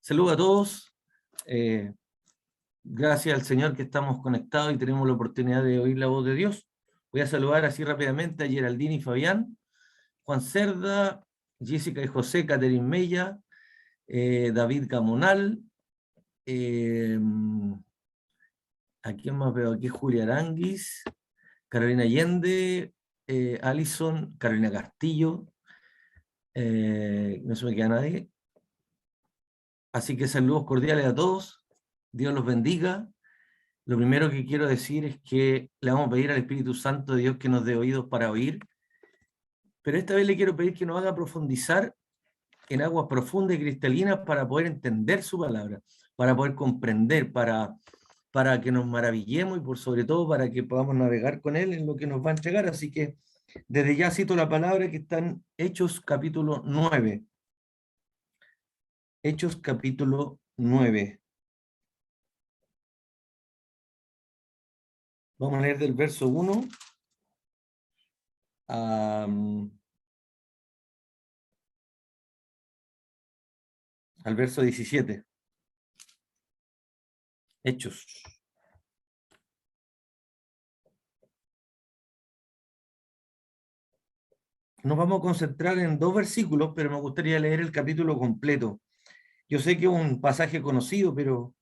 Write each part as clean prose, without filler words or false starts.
Saludos a todos. Gracias al Señor que estamos conectados y tenemos la oportunidad de oír la voz de Dios. Voy a saludar así rápidamente a Geraldine y Fabián, Juan Cerda, Jessica y José, Caterin Mella, David Gamonal, ¿a quién más veo? Aquí Julia Aranguis, Carolina Allende, Alison, Carolina Castillo, no se me queda nadie. Así que saludos cordiales a todos, Dios los bendiga. Lo primero que quiero decir es que le vamos a pedir al Espíritu Santo de Dios que nos dé oídos para oír, pero esta vez le quiero pedir que nos haga profundizar en aguas profundas y cristalinas para poder entender su palabra, para poder comprender, para que nos maravillemos y por sobre todo para que podamos navegar con Él en lo que nos va a entregar. Así que desde ya cito la palabra que está en Hechos capítulo 9. Hechos capítulo 9. Vamos a leer del verso 1 al verso 17. Hechos. Nos vamos a concentrar en 2 versículos, pero me gustaría leer el capítulo completo. Yo sé que es un pasaje conocido, pero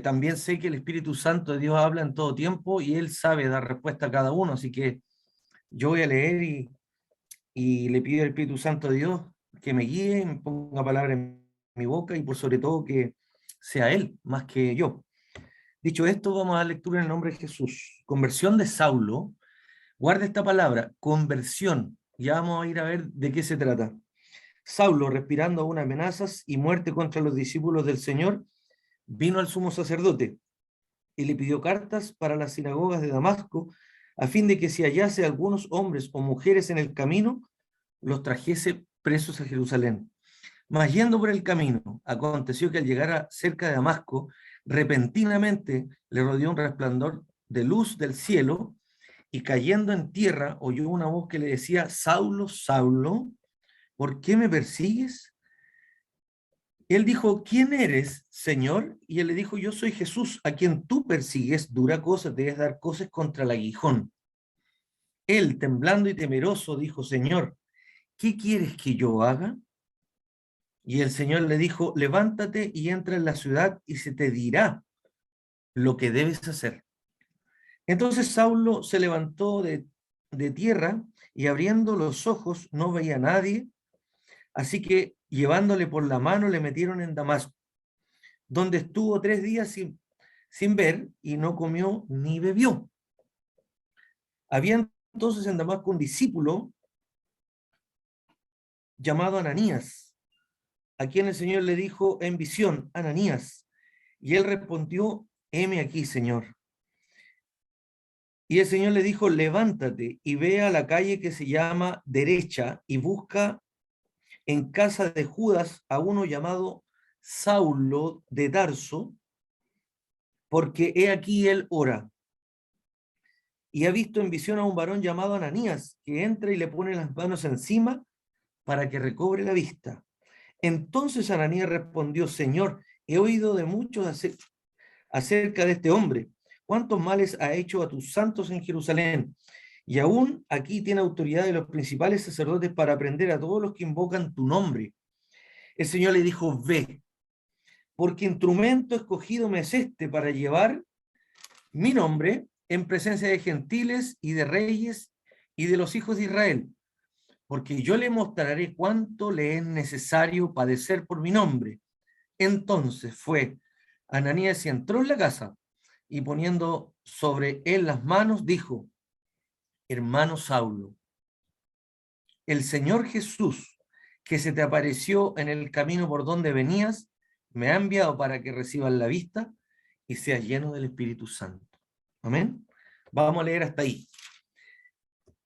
también sé que el Espíritu Santo de Dios habla en todo tiempo y Él sabe dar respuesta a cada uno. Así que yo voy a leer y le pido al Espíritu Santo de Dios que me guíe, me ponga palabra en mi boca y por sobre todo que sea Él más que yo. Dicho esto, vamos a dar lectura en el nombre de Jesús. Conversión de Saulo. Guarda esta palabra, conversión. Ya vamos a ir a ver de qué se trata. Saulo, respirando aún amenazas y muerte contra los discípulos del Señor, vino al sumo sacerdote y le pidió cartas para las sinagogas de Damasco, a fin de que si hallase algunos hombres o mujeres en el camino, los trajese presos a Jerusalén. Mas yendo por el camino, aconteció que al llegar cerca de Damasco, repentinamente le rodeó un resplandor de luz del cielo, y cayendo en tierra oyó una voz que le decía: Saulo, Saulo, ¿por qué me persigues? Él dijo: ¿quién eres, Señor? Y él le dijo: yo soy Jesús, a quien tú persigues. Dura cosa te es dar cosas contra el aguijón. Él, temblando y temeroso, dijo: Señor, ¿qué quieres que yo haga? Y el Señor le dijo: levántate y entra en la ciudad y se te dirá lo que debes hacer. Entonces Saulo se levantó de tierra y abriendo los ojos no veía a nadie, así que llevándole por la mano le metieron en Damasco, donde estuvo 3 días sin ver y no comió ni bebió. Había entonces en Damasco un discípulo llamado Ananías, a quien el Señor le dijo en visión: Ananías. Y él respondió: heme aquí, Señor. Y el Señor le dijo: levántate y ve a la calle que se llama Derecha y busca en casa de Judas a uno llamado Saulo de Tarso, porque he aquí él ora. Y ha visto en visión a un varón llamado Ananías, que entra y le pone las manos encima para que recobre la vista. Entonces Ananías respondió: Señor, he oído de muchos acerca de este hombre, cuántos males ha hecho a tus santos en Jerusalén, y aún aquí tiene autoridad de los principales sacerdotes para prender a todos los que invocan tu nombre. El Señor le dijo: ve, porque instrumento escogido me es este para llevar mi nombre en presencia de gentiles y de reyes y de los hijos de Israel, porque yo le mostraré cuánto le es necesario padecer por mi nombre. Entonces fue Ananías y entró en la casa, y poniendo sobre él las manos, dijo: hermano Saulo, el Señor Jesús, que se te apareció en el camino por donde venías, me ha enviado para que recibas la vista y seas lleno del Espíritu Santo. Amén. Vamos a leer hasta ahí.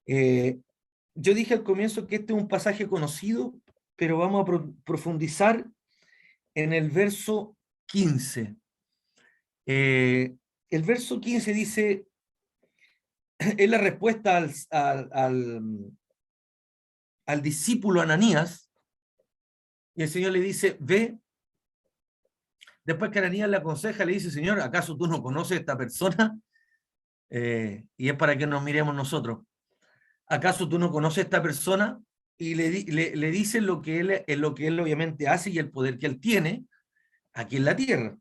Yo dije al comienzo que este es un pasaje conocido, pero vamos a profundizar en el verso 15. El verso 15 dice, es la respuesta al discípulo Ananías, y el Señor le dice: ve Después que Ananías le aconseja, le dice, Señor, ¿acaso tú no conoces a esta persona? Y es para que nos miremos nosotros. ¿Acaso tú no conoces a esta persona? Y le dice lo que él obviamente hace y el poder que él tiene aquí en la tierra.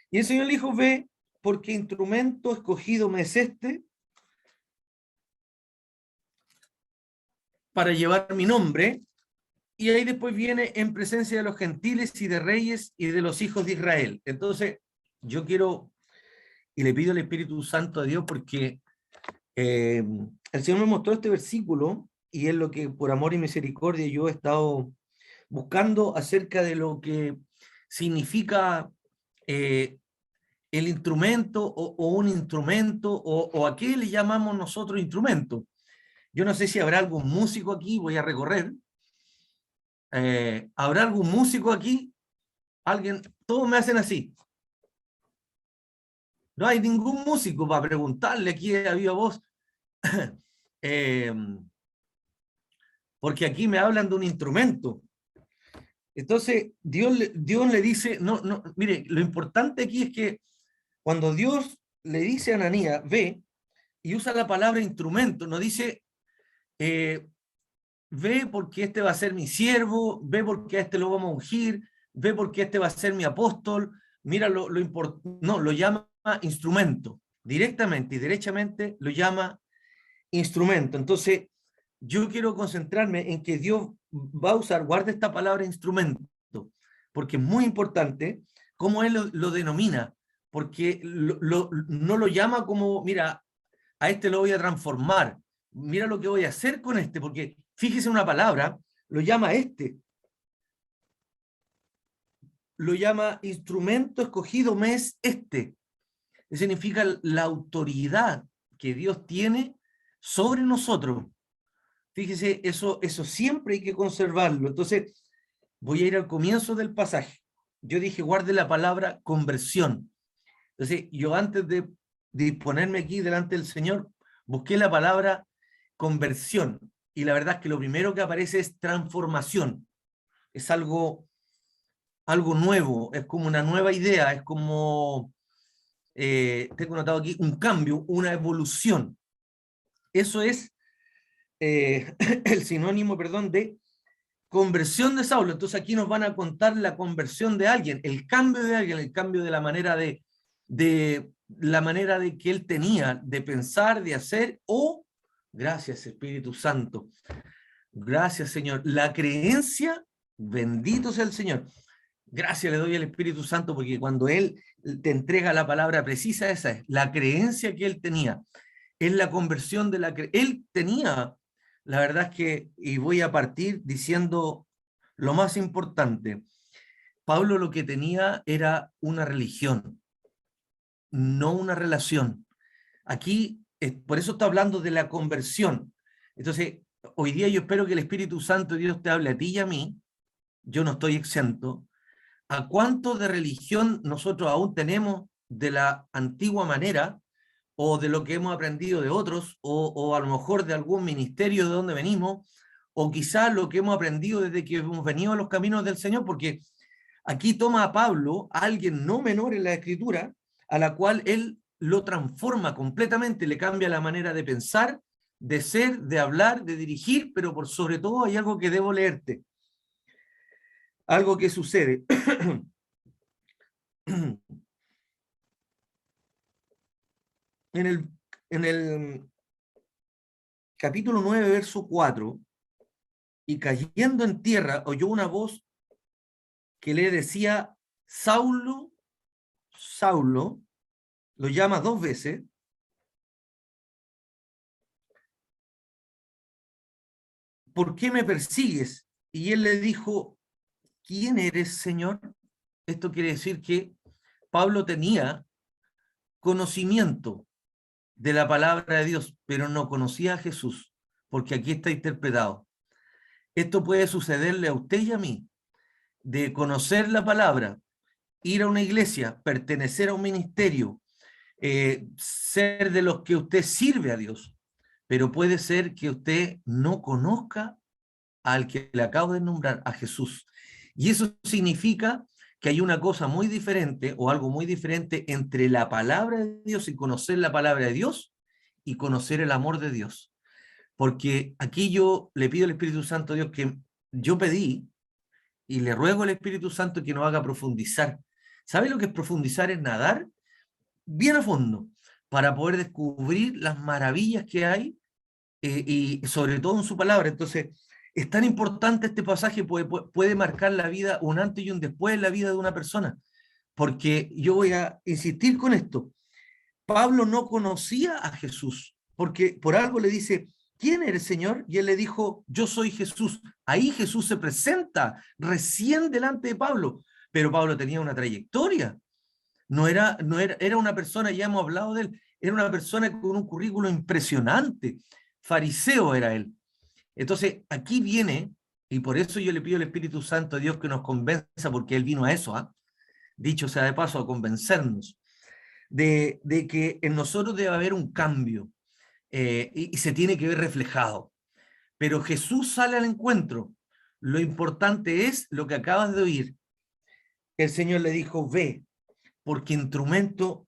Y el Señor le dijo, ve, porque instrumento escogido me es este para llevar mi nombre. Y ahí después viene en presencia de los gentiles y de reyes y de los hijos de Israel. Entonces, yo quiero, y le pido al Espíritu Santo a Dios, porque el Señor me mostró este versículo, y es lo que por amor y misericordia yo he estado buscando acerca de lo que significa el instrumento o un instrumento, o a qué le llamamos nosotros instrumento. Yo no sé si habrá algún músico aquí, voy a recorrer. ¿Habrá algún músico aquí? Alguien, todos me hacen así. No hay ningún músico para preguntarle aquí a viva voz. Porque aquí me hablan de un instrumento. Entonces, Dios le dice, no, no, mire, lo importante aquí es que cuando Dios le dice a Ananías, ve, y usa la palabra instrumento, no dice, ve porque este va a ser mi siervo, ve porque a este lo vamos a ungir, ve porque este va a ser mi apóstol, mira no, lo llama instrumento, directamente y derechamente lo llama instrumento. Entonces, yo quiero concentrarme en que Dios va a usar, guarda esta palabra instrumento, porque es muy importante cómo Él lo denomina, porque no lo llama como, mira, a este lo voy a transformar, mira lo que voy a hacer con este, porque fíjese una palabra, lo llama lo llama instrumento escogido me es este. Significa la autoridad que Dios tiene sobre nosotros. Fíjese, eso siempre hay que conservarlo. Entonces, voy a ir al comienzo del pasaje. Yo dije, guarde la palabra conversión. Entonces, yo antes de ponerme aquí delante del Señor, busqué la palabra conversión. Y la verdad es que lo primero que aparece es transformación. Es algo nuevo, es como una nueva idea, es como, tengo notado aquí, un cambio, una evolución. Eso es el sinónimo, perdón, de conversión de Saulo. Entonces aquí nos van a contar la conversión de alguien, el cambio de alguien, el cambio de la manera de la manera de que él tenía de pensar, de hacer, o, gracias Espíritu Santo, gracias Señor, la creencia, bendito sea el Señor. Gracias le doy al Espíritu Santo porque cuando Él te entrega la palabra precisa, esa es la creencia que Él tenía. Es la conversión de Él tenía, la verdad es que, y voy a partir diciendo lo más importante, Pablo lo que tenía era una religión, no una relación. Aquí, por eso está hablando de la conversión. Entonces, hoy día yo espero que el Espíritu Santo de Dios te hable a ti y a mí, yo no estoy exento. ¿A cuánto de religión nosotros aún tenemos de la antigua manera o de lo que hemos aprendido de otros o a lo mejor de algún ministerio de donde venimos o quizás lo que hemos aprendido desde que hemos venido a los caminos del Señor? Porque aquí toma a Pablo, a alguien no menor en la Escritura, a la cual él lo transforma completamente, le cambia la manera de pensar, de ser, de hablar, de dirigir, pero por sobre todo hay algo que debo leerte, algo que sucede. En el capítulo 9, verso 4, y cayendo en tierra, oyó una voz que le decía, Saulo, Saulo, lo llama dos veces, ¿por qué me persigues? Y él le dijo, ¿quién eres, Señor? Esto quiere decir que Pablo tenía conocimiento de la palabra de Dios, pero no conocía a Jesús, porque aquí está interpretado. Esto puede sucederle a usted y a mí, de conocer la palabra, ir a una iglesia, pertenecer a un ministerio, ser de los que usted sirve a Dios, pero puede ser que usted no conozca al que le acabo de nombrar, a Jesús. Y eso significa que hay una cosa muy diferente o algo muy diferente entre la palabra de Dios y conocer la palabra de Dios y conocer el amor de Dios. Porque aquí yo le pido al Espíritu Santo a Dios que yo pedí y le ruego al Espíritu Santo que nos haga profundizar. ¿Sabe lo que es profundizar? Es nadar bien a fondo para poder descubrir las maravillas que hay y sobre todo en su palabra. Entonces, es tan importante este pasaje, puede marcar la vida, un antes y un después en la vida de una persona, porque yo voy a insistir con esto. Pablo no conocía a Jesús, porque por algo le dice, ¿quién eres, Señor? Y él le dijo, yo soy Jesús. Ahí Jesús se presenta recién delante de Pablo, pero Pablo tenía una trayectoria. Era una persona, ya hemos hablado de él, era una persona con un currículo impresionante. Fariseo era él. Entonces, aquí viene, y por eso yo le pido al Espíritu Santo a Dios que nos convenza, porque Él vino a eso, ¿ah? Dicho sea de paso, a convencernos de que en nosotros debe haber un cambio y se tiene que ver reflejado. Pero Jesús sale al encuentro. Lo importante es lo que acabas de oír. El Señor le dijo, ve, porque instrumento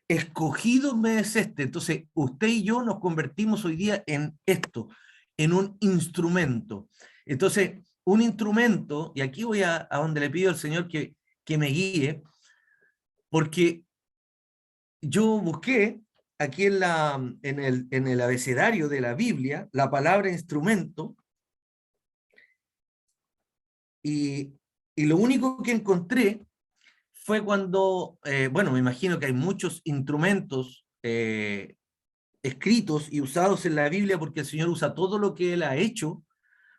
escogido me es este. Entonces, usted y yo nos convertimos hoy día en esto, en un instrumento. Entonces, un instrumento, y aquí voy a donde le pido al Señor que me guíe, porque yo busqué aquí en el abecedario de la Biblia la palabra instrumento y, y lo único que encontré fue cuando, bueno, me imagino que hay muchos instrumentos escritos y usados en la Biblia porque el Señor usa todo lo que Él ha hecho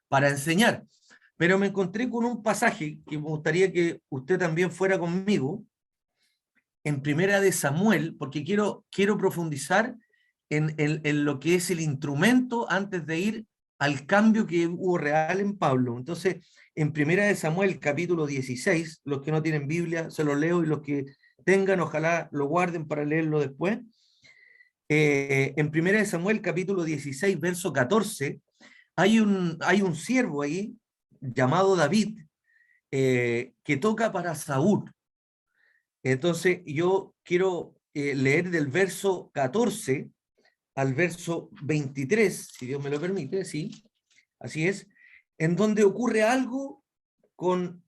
para enseñar. Pero me encontré con un pasaje que me gustaría que usted también fuera conmigo, en Primera de Samuel, porque quiero profundizar en lo que es el instrumento antes de ir al cambio que hubo real en Pablo. Entonces, en Primera de Samuel, capítulo 16, los que no tienen Biblia, se los leo, y los que tengan, ojalá lo guarden para leerlo después. En Primera de Samuel, capítulo 16, verso 14, hay un siervo ahí llamado David que toca para Saúl. Entonces, yo quiero leer del verso 14 al verso 23, si Dios me lo permite, sí, así es, en donde ocurre algo con,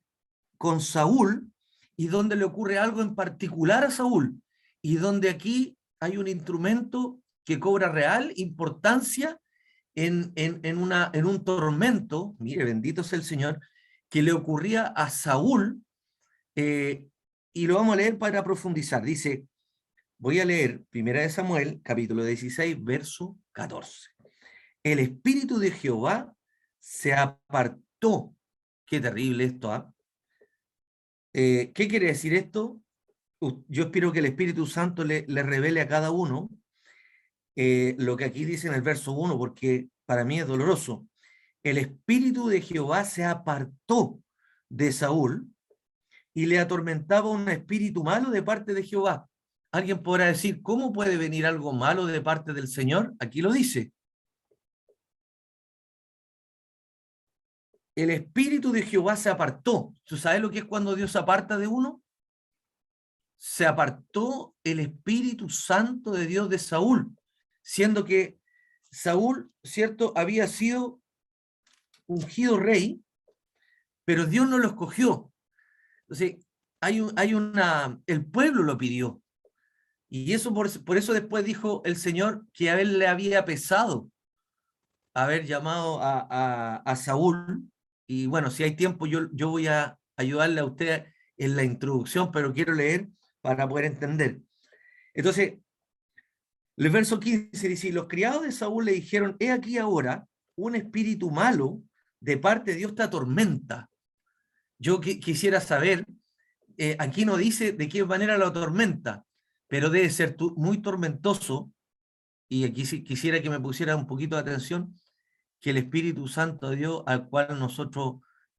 con Saúl y donde le ocurre algo en particular a Saúl y donde aquí hay un instrumento que cobra real importancia en un tormento, mire, bendito sea el Señor, que le ocurría a Saúl, eh, y lo vamos a leer para profundizar. Dice, voy a leer Primera de Samuel, capítulo 16, verso 14. El Espíritu de Jehová se apartó. Qué terrible esto, ¿ah? ¿Qué quiere decir esto? Yo espero que el Espíritu Santo le revele a cada uno lo que aquí dice en el verso 1, porque para mí es doloroso. El Espíritu de Jehová se apartó de Saúl y le atormentaba un espíritu malo de parte de Jehová. Alguien podrá decir, ¿cómo puede venir algo malo de parte del Señor? Aquí lo dice. El espíritu de Jehová se apartó. ¿Tú sabes lo que es cuando Dios se aparta de uno? Se apartó el Espíritu Santo de Dios de Saúl, siendo que Saúl, ¿cierto?, había sido ungido rey, pero Dios no lo escogió. Entonces, el pueblo lo pidió. Y eso por eso después dijo el Señor que a él le había pesado haber llamado a Saúl. Y bueno, si hay tiempo, yo voy a ayudarle a usted en la introducción, pero quiero leer para poder entender. Entonces, el verso 15 dice, los criados de Saúl le dijeron, he aquí ahora un espíritu malo de parte de Dios te atormenta. Yo quisiera saber, aquí no dice de qué manera lo atormenta, pero debe ser muy tormentoso, y aquí quisiera que me pusiera un poquito de atención, que el Espíritu Santo de Dios, al cual nosotros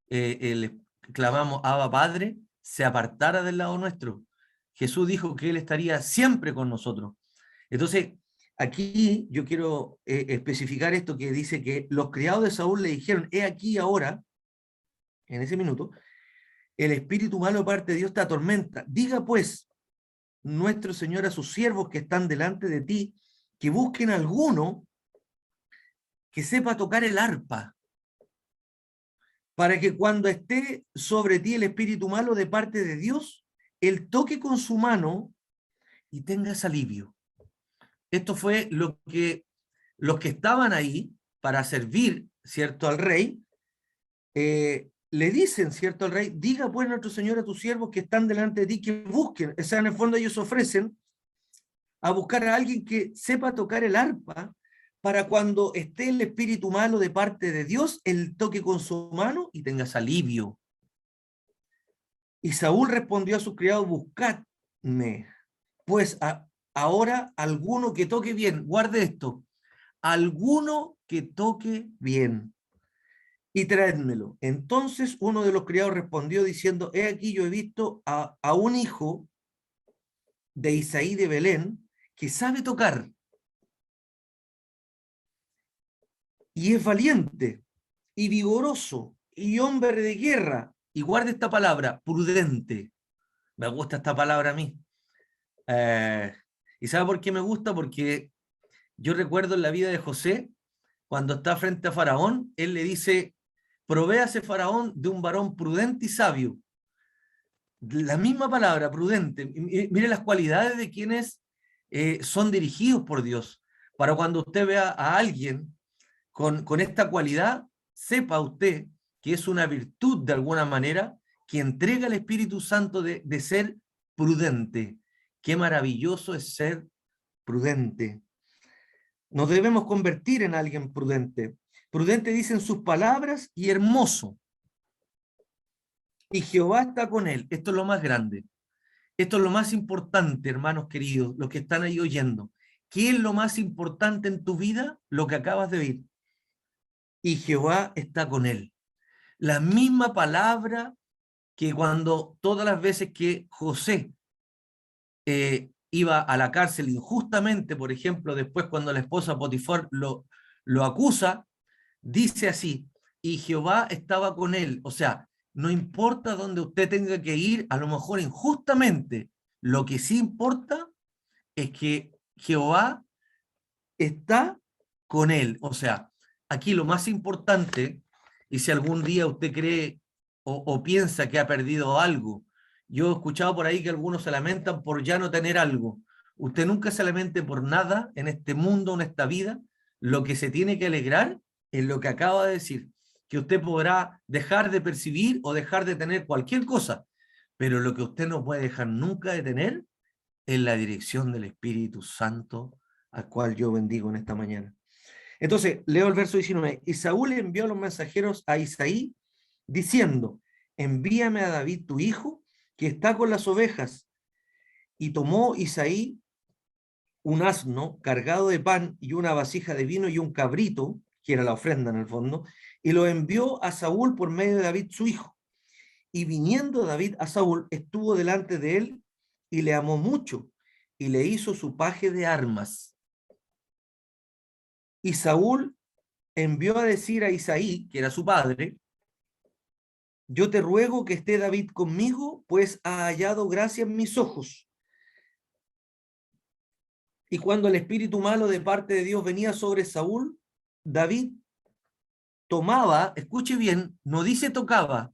le clamamos Abba Padre, se apartara del lado nuestro. Jesús dijo que Él estaría siempre con nosotros. Entonces, aquí yo quiero especificar esto que dice que los criados de Saúl le dijeron, he aquí ahora, en ese minuto, el espíritu malo de parte de Dios te atormenta. Diga pues nuestro Señor a sus siervos que están delante de ti, que busquen alguno que sepa tocar el arpa, para que cuando esté sobre ti el espíritu malo de parte de Dios, él toque con su mano y tengas alivio. Esto fue lo que los que estaban ahí para servir, ¿cierto?, al rey, le dicen, ¿cierto?, al rey, diga pues nuestro Señor a tus siervos que están delante de ti que busquen. O sea, en el fondo ellos ofrecen a buscar a alguien que sepa tocar el arpa para cuando esté el espíritu malo de parte de Dios, él toque con su mano y tengas alivio. Y Saúl respondió a sus criados, buscadme, pues ahora alguno que toque bien, guarde esto, alguno que toque bien, y traédmelo. Entonces uno de los criados respondió diciendo, he aquí yo he visto a un hijo de Isaí de Belén que sabe tocar y es valiente y vigoroso y hombre de guerra. Y guarde esta palabra, prudente. Me gusta esta palabra a mí. ¿Y sabe por qué me gusta? Porque yo recuerdo en la vida de José, cuando está frente a Faraón, él le dice, provéase Faraón de un varón prudente y sabio. La misma palabra, prudente. Mire las cualidades de quienes son dirigidos por Dios. Para cuando usted vea a alguien con esta cualidad, sepa usted que es una virtud de alguna manera que entrega el Espíritu Santo de ser prudente. Qué maravilloso es ser prudente. Nos debemos convertir en alguien prudente. Prudente dicen sus palabras y hermoso. Y Jehová está con él. Esto es lo más grande. Esto es lo más importante, hermanos queridos, los que están ahí oyendo. ¿Qué es lo más importante en tu vida? Lo que acabas de oír. Y Jehová está con él. La misma palabra que cuando todas las veces que José iba a la cárcel injustamente, por ejemplo, después cuando la esposa Potifar lo acusa, dice así, y Jehová estaba con él. O sea, no importa dónde usted tenga que ir, a lo mejor injustamente, lo que sí importa es que Jehová está con él. O sea, aquí lo más importante, y si algún día usted cree o piensa que ha perdido algo, yo he escuchado por ahí que algunos se lamentan por ya no tener algo. Usted nunca se lamente por nada en este mundo, en esta vida. Lo que se tiene que alegrar es lo que acaba de decir, que usted podrá dejar de percibir o dejar de tener cualquier cosa, pero lo que usted no puede dejar nunca de tener es la dirección del Espíritu Santo, al cual yo bendigo en esta mañana. Entonces, leo el verso 19. Y Saúl envió a los mensajeros a Isaí, diciendo, envíame a David tu hijo, que está con las ovejas. Y tomó Isaí un asno cargado de pan y una vasija de vino y un cabrito, que era la ofrenda en el fondo, y lo envió a Saúl por medio de David su hijo. Y viniendo David a Saúl, estuvo delante de él y le amó mucho, y le hizo su paje de armas. Y Saúl envió a decir a Isaí, que era su padre, yo te ruego que esté David conmigo, pues ha hallado gracia en mis ojos. Y cuando el espíritu malo de parte de Dios venía sobre Saúl, David tomaba, escuche bien, no dice tocaba.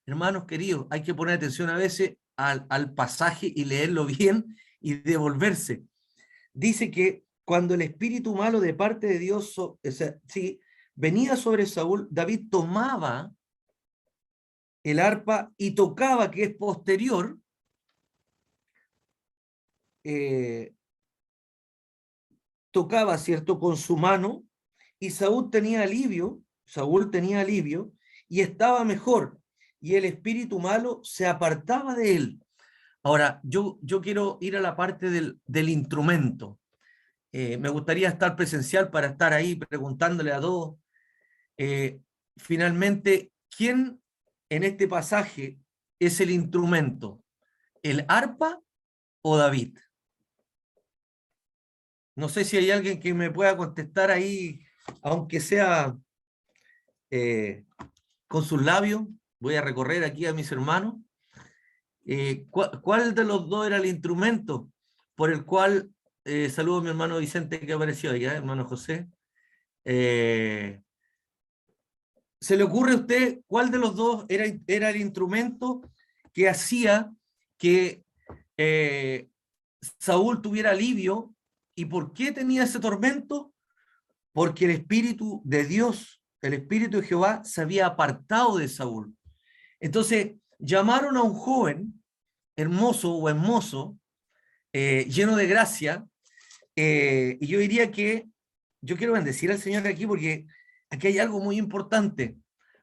Hermanos queridos, hay que poner atención a veces al pasaje y leerlo bien y devolverse. Dice que cuando el espíritu malo de parte de Dios sí, venía sobre Saúl, David tomaba el arpa y tocaba, que es posterior, eh, tocaba, ¿cierto?, con su mano, y Saúl tenía alivio, y estaba mejor, y el espíritu malo se apartaba de él. Ahora, yo quiero ir a la parte del instrumento. Me gustaría estar presencial para estar ahí preguntándole a todos. Finalmente, ¿quién en este pasaje es el instrumento? ¿El arpa o David? No sé si hay alguien que me pueda contestar ahí, aunque sea eh, con sus labios. voy a recorrer aquí a mis hermanos. ¿Cuál de los dos era el instrumento por el cual, saludo a mi hermano Vicente que apareció allá, hermano José? ¿Se le ocurre a usted cuál de los dos era el instrumento que hacía que Saúl tuviera alivio? ¿Y por qué tenía ese tormento? Porque el Espíritu de Dios, el Espíritu de Jehová, se había apartado de Saúl. Entonces, llamaron a un joven hermoso o hermoso, lleno de gracia, y yo diría que yo quiero bendecir al Señor aquí porque aquí hay algo muy importante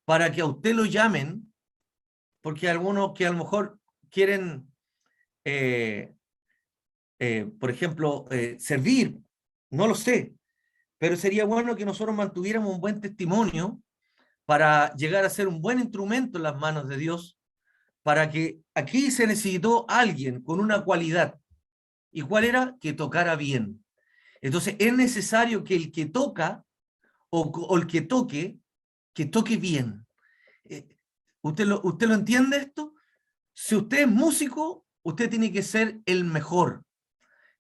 para que a usted lo llamen, porque algunos que a lo mejor quieren, por ejemplo, servir, no lo sé, pero sería bueno que nosotros mantuviéramos un buen testimonio para llegar a ser un buen instrumento en las manos de Dios, para que aquí se necesitó alguien con una cualidad. ¿Y cuál era? Que tocara bien. Entonces es necesario que el que toca o el que toque bien. ¿Usted lo entiende esto? Si usted es músico, usted tiene que ser el mejor.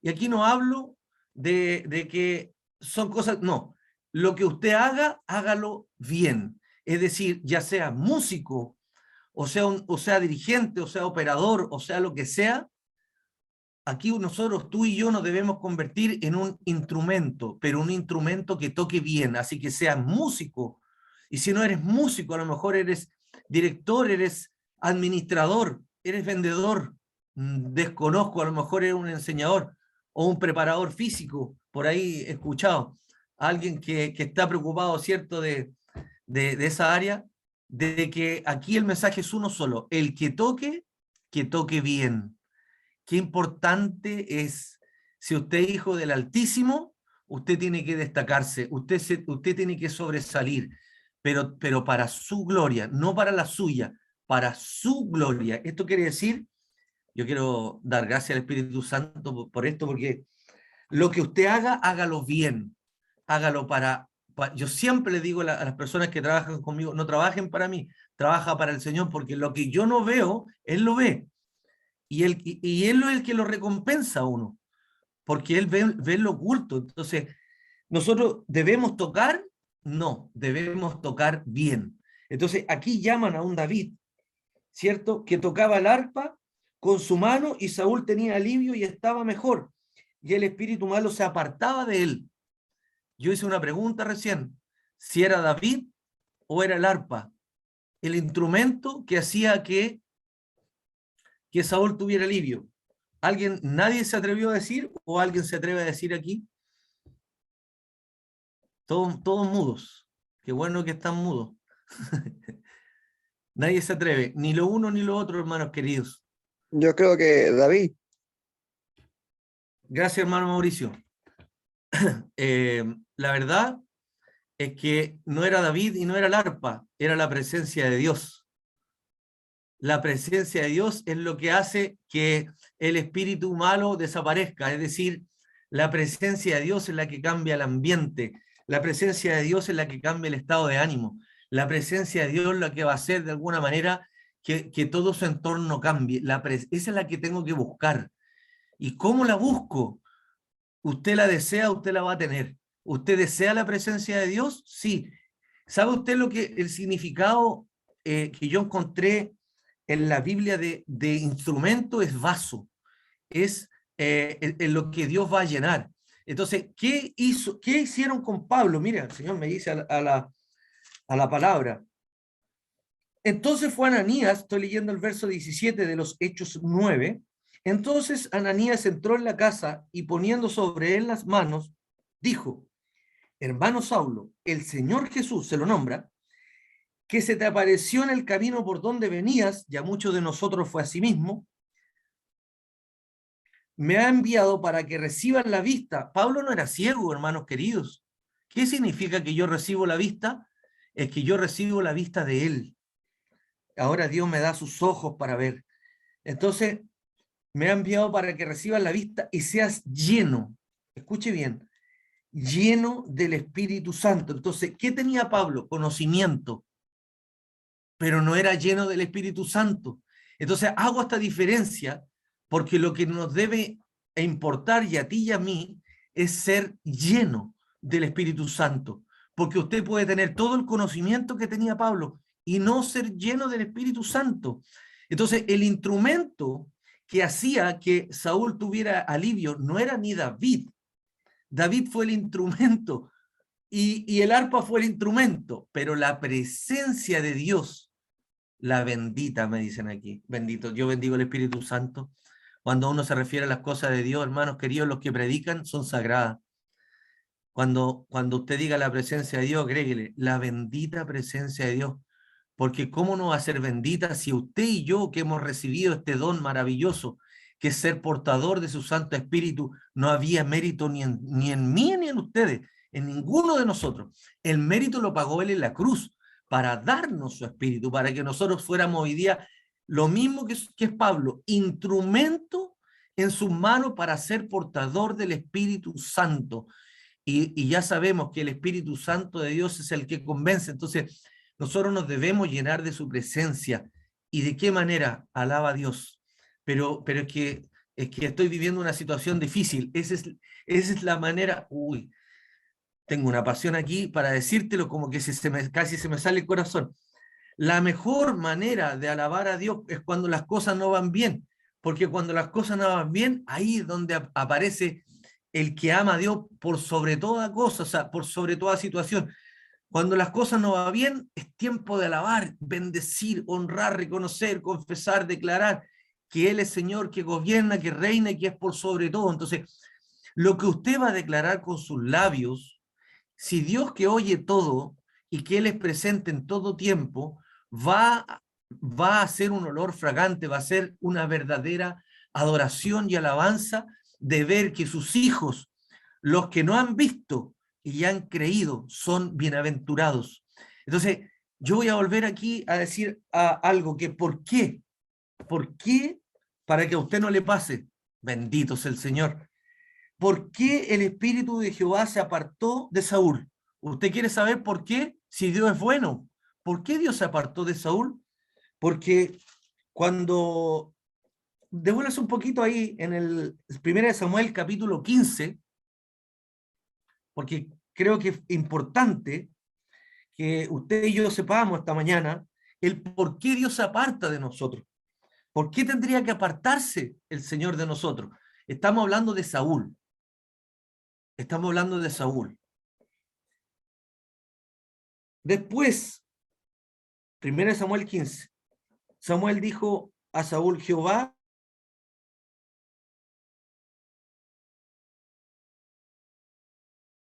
Y aquí no hablo de que son cosas, no. Lo que usted haga, hágalo bien. Es decir, ya sea músico, o sea dirigente, o sea operador, o sea lo que sea, aquí nosotros, tú y yo, nos debemos convertir en un instrumento, pero un instrumento que toque bien, así que seas músico. Y si no eres músico, a lo mejor eres director, eres administrador, eres vendedor, desconozco, a lo mejor eres un enseñador o un preparador físico, por ahí he escuchado a alguien que está preocupado, ¿cierto?, de esa área, de que aquí el mensaje es uno solo, el que toque bien. Qué importante es, si usted es hijo del Altísimo, usted tiene que destacarse, usted tiene que sobresalir, pero para su gloria, no para la suya, para su gloria. Esto quiere decir, yo quiero dar gracias al Espíritu Santo por esto, porque lo que usted haga, hágalo bien, hágalo yo siempre le digo a las personas que trabajan conmigo, no trabajen para mí, trabaja para el Señor, porque lo que yo no veo, Él lo ve. Y él es el que lo recompensa a uno, porque él ve lo oculto. Entonces, nosotros debemos tocar, no, debemos tocar bien. Entonces, aquí llaman a un David, ¿cierto? Que tocaba el arpa con su mano y Saúl tenía alivio y estaba mejor. Y el espíritu malo se apartaba de él. Yo hice una pregunta recién, si era David o era el arpa, el instrumento que hacía que Saúl tuviera alivio. ¿Nadie se atrevió a decir o alguien se atreve a decir aquí? Todos mudos. Qué bueno que están mudos. Nadie se atreve, ni lo uno ni lo otro, hermanos queridos. Yo creo que David. Gracias, hermano Mauricio. La verdad es que no era David y no era el arpa, era la presencia de Dios. La presencia de Dios es lo que hace que el espíritu malo desaparezca, es decir, la presencia de Dios es la que cambia el ambiente, la presencia de Dios es la que cambia el estado de ánimo, la presencia de Dios es la que va a hacer de alguna manera que todo su entorno cambie. Esa es la que tengo que buscar. ¿Y cómo la busco? Usted la desea, usted la va a tener. ¿Usted desea la presencia de Dios? Sí. ¿Sabe usted el significado que yo encontré en la Biblia de instrumento? Es vaso, es en lo que Dios va a llenar. Entonces, ¿qué hicieron con Pablo? Mira, el Señor me dice a la palabra. Entonces fue Ananías, estoy leyendo el verso 17 de los Hechos 9. Entonces Ananías entró en la casa y poniendo sobre él las manos, dijo: hermano Saulo, el Señor Jesús, se lo nombra, que se te apareció en el camino por donde venías, ya muchos de nosotros fue así mismo, me ha enviado para que reciban la vista. Pablo no era ciego, hermanos queridos. ¿Qué significa que yo recibo la vista? Es que yo recibo la vista de él. Ahora Dios me da sus ojos para ver. Entonces, me ha enviado para que reciban la vista y seas lleno. Escuche bien, lleno del Espíritu Santo. Entonces, ¿qué tenía Pablo? Conocimiento. pero no era lleno del Espíritu Santo. Entonces hago esta diferencia porque lo que nos debe importar, y a ti y a mí, es ser lleno del Espíritu Santo. Porque usted puede tener todo el conocimiento que tenía Pablo y no ser lleno del Espíritu Santo. Entonces el instrumento que hacía que Saúl tuviera alivio no era ni David. David fue el instrumento y el arpa fue el instrumento, pero la presencia de Dios, la bendita, me dicen aquí, bendito, yo bendigo el Espíritu Santo. Cuando uno se refiere a las cosas de Dios, hermanos queridos, los que predican son sagradas. Cuando usted diga la presencia de Dios, agréguele la bendita presencia de Dios, porque ¿cómo no va a ser bendita si usted y yo, que hemos recibido este don maravilloso, que es ser portador de su Santo Espíritu, no había mérito ni en mí ni en ustedes, en ninguno de nosotros? El mérito lo pagó Él en la cruz para darnos su Espíritu, para que nosotros fuéramos hoy día lo mismo que es Pablo, instrumento en sus manos para ser portador del Espíritu Santo. Y ya sabemos que el Espíritu Santo de Dios es el que convence. Entonces, nosotros nos debemos llenar de su presencia. ¿Y de qué manera? Alaba a Dios. Pero es que estoy viviendo una situación difícil. Esa es la manera. Uy, tengo una pasión aquí para decírtelo como que casi se me sale el corazón. La mejor manera de alabar a Dios es cuando las cosas no van bien. Porque cuando las cosas no van bien, ahí es donde aparece el que ama a Dios por sobre toda cosa, o sea, por sobre toda situación. Cuando las cosas no van bien, es tiempo de alabar, bendecir, honrar, reconocer, confesar, declarar que Él es Señor, que gobierna, que reina y que es por sobre todo. Entonces, lo que usted va a declarar con sus labios, si Dios, que oye todo y que Él es presente en todo tiempo, va a ser un olor fragante, va a ser una verdadera adoración y alabanza de ver que sus hijos, los que no han visto y han creído, son bienaventurados. Entonces, yo voy a volver aquí a decir algo que ¿por qué? ¿Por qué? Para que a usted no le pase. Bendito sea el Señor. ¿Por qué el Espíritu de Jehová se apartó de Saúl? ¿Usted quiere saber por qué? Si Dios es bueno. ¿Por qué Dios se apartó de Saúl? Porque cuando devuelves un poquito ahí en el 1 Samuel capítulo 15, porque creo que es importante que usted y yo sepamos esta mañana el por qué Dios se aparta de nosotros. ¿Por qué tendría que apartarse el Señor de nosotros? Estamos hablando de Saúl. Estamos hablando de Saúl. Después, 1 Samuel 15, Samuel dijo a Saúl: Jehová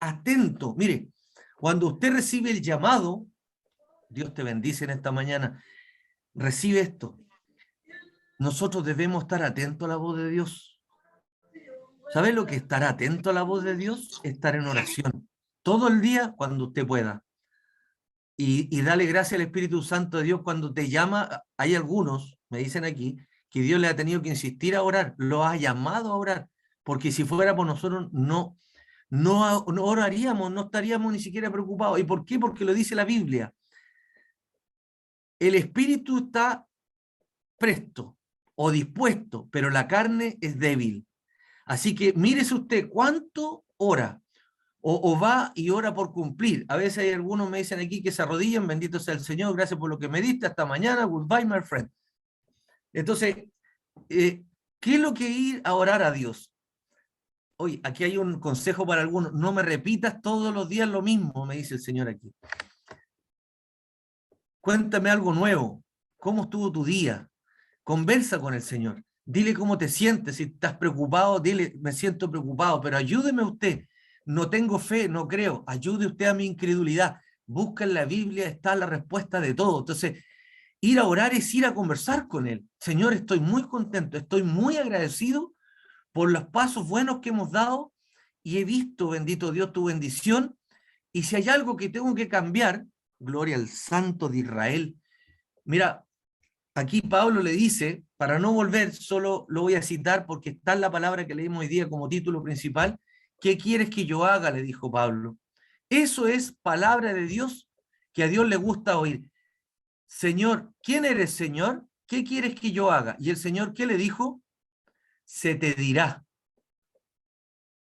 atento. Mire, cuando usted recibe el llamado, Dios te bendice en esta mañana, recibe esto. Nosotros debemos estar atentos a la voz de Dios. ¿Sabe lo que es estar atento a la voz de Dios? Estar en oración. Todo el día cuando usted pueda. Y dale gracias al Espíritu Santo de Dios cuando te llama. Hay algunos, me dicen aquí, que Dios le ha tenido que insistir a orar, lo ha llamado a orar, porque si fuera por nosotros no oraríamos, no estaríamos ni siquiera preocupados. ¿Y por qué? Porque lo dice la Biblia. El espíritu está presto o dispuesto, pero la carne es débil. Así que mírese usted cuánto ora o va y ora por cumplir. A veces hay algunos me dicen aquí que se arrodillan: bendito sea el Señor, gracias por lo que me diste, hasta mañana, goodbye my friend. Entonces, ¿qué es lo que ir a orar a Dios? Hoy, aquí hay un consejo para algunos: no me repitas todos los días lo mismo, me dice el Señor aquí. Cuéntame algo nuevo. ¿Cómo estuvo tu día? Conversa con el Señor. Dile cómo te sientes. Si estás preocupado, dile: me siento preocupado, pero ayúdeme usted. No tengo fe, no creo. Ayude usted a mi incredulidad. Busca en la Biblia, está la respuesta de todo. Entonces, ir a orar es ir a conversar con Él. Señor, estoy muy contento, estoy muy agradecido por los pasos buenos que hemos dado y he visto, bendito Dios, tu bendición. Y si hay algo que tengo que cambiar, gloria al Santo de Israel. Mira, aquí Pablo le dice, para no volver, solo lo voy a citar porque está en la palabra que leímos hoy día como título principal. ¿Qué quieres que yo haga?, le dijo Pablo. Eso es palabra de Dios que a Dios le gusta oír. Señor, ¿quién eres, Señor? ¿Qué quieres que yo haga? Y el Señor, ¿qué le dijo? Se te dirá.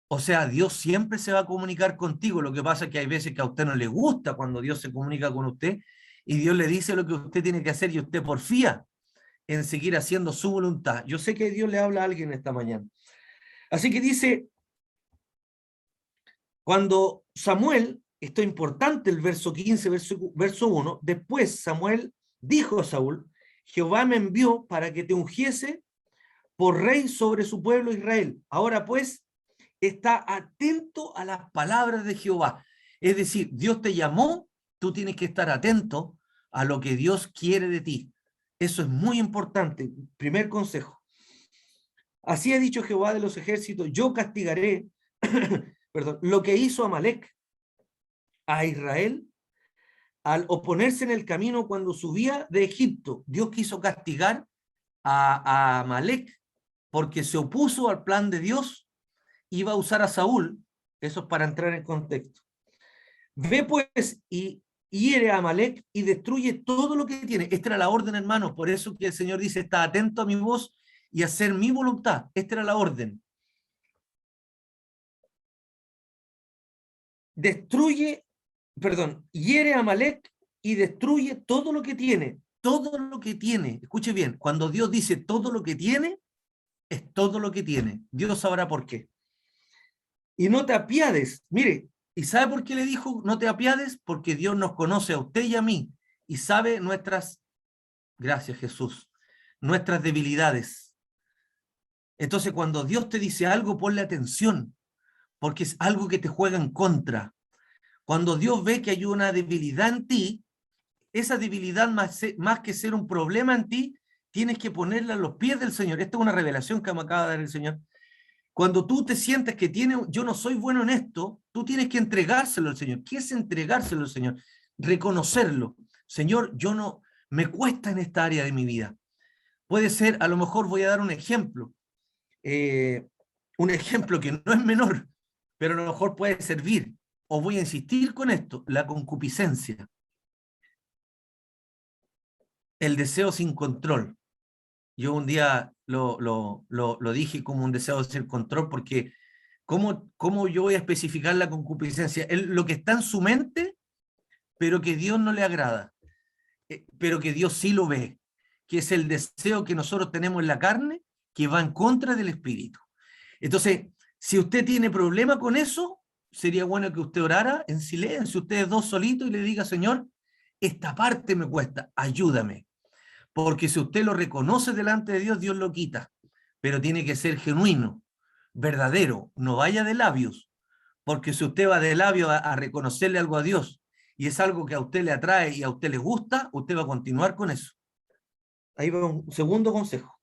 O sea, Dios siempre se va a comunicar contigo. Lo que pasa es que hay veces que a usted no le gusta cuando Dios se comunica con usted y Dios le dice lo que usted tiene que hacer y usted porfía en seguir haciendo su voluntad. Yo sé que Dios le habla a alguien esta mañana. Así que dice, cuando Samuel, esto es importante, el verso 15, verso 1, después Samuel dijo a Saúl, Jehová me envió para que te ungiese por rey sobre su pueblo Israel. Ahora pues, está atento a las palabras de Jehová. Es decir, Dios te llamó, tú tienes que estar atento a lo que Dios quiere de ti. Eso es muy importante. Primer consejo. Así ha dicho Jehová de los ejércitos, yo castigaré, perdón, lo que hizo Amalek a Israel al oponerse en el camino cuando subía de Egipto. Dios quiso castigar a Amalek porque se opuso al plan de Dios. Iba a usar a Saúl, eso es para entrar en contexto. Ve pues y hiere a Amalek y destruye todo lo que tiene. Esta era la orden, hermanos, por eso que el Señor dice, está atento a mi voz y hacer mi voluntad. Esta era la orden. Destruye, perdón, hiere a Amalek y destruye todo lo que tiene. Todo lo que tiene. Escuche bien, cuando Dios dice todo lo que tiene, es todo lo que tiene. Dios sabrá por qué. Y no te apiades. Mire, ¿y sabe por qué le dijo no te apiades? Porque Dios nos conoce a usted y a mí y sabe nuestras, gracias Jesús, nuestras debilidades. Entonces, cuando Dios te dice algo, ponle atención, porque es algo que te juega en contra. Cuando Dios ve que hay una debilidad en ti, esa debilidad más que ser un problema en ti, tienes que ponerla a los pies del Señor. Esta es una revelación que me acaba de dar el Señor. Cuando tú te sientes que yo no soy bueno en esto, tú tienes que entregárselo al Señor. ¿Qué es entregárselo al Señor? Reconocerlo. Señor, yo no, me cuesta en esta área de mi vida. Puede ser, a lo mejor voy a dar un ejemplo que no es menor, pero a lo mejor puede servir. O voy a insistir con esto, la concupiscencia, el deseo sin control. Yo un día lo dije como un deseo sin control porque ¿cómo yo voy a especificar la concupiscencia? Lo que está en su mente, pero que Dios no le agrada, pero que Dios sí lo ve, que es el deseo que nosotros tenemos en la carne, que va en contra del espíritu. Entonces, si usted tiene problema con eso, sería bueno que usted orara en silencio, ustedes dos solitos, y le diga, Señor, esta parte me cuesta, ayúdame. Porque si usted lo reconoce delante de Dios, Dios lo quita. Pero tiene que ser genuino, verdadero, no vaya de labios. Porque si usted va de labios a reconocerle algo a Dios y es algo que a usted le atrae y a usted le gusta, usted va a continuar con eso. Ahí va un segundo consejo.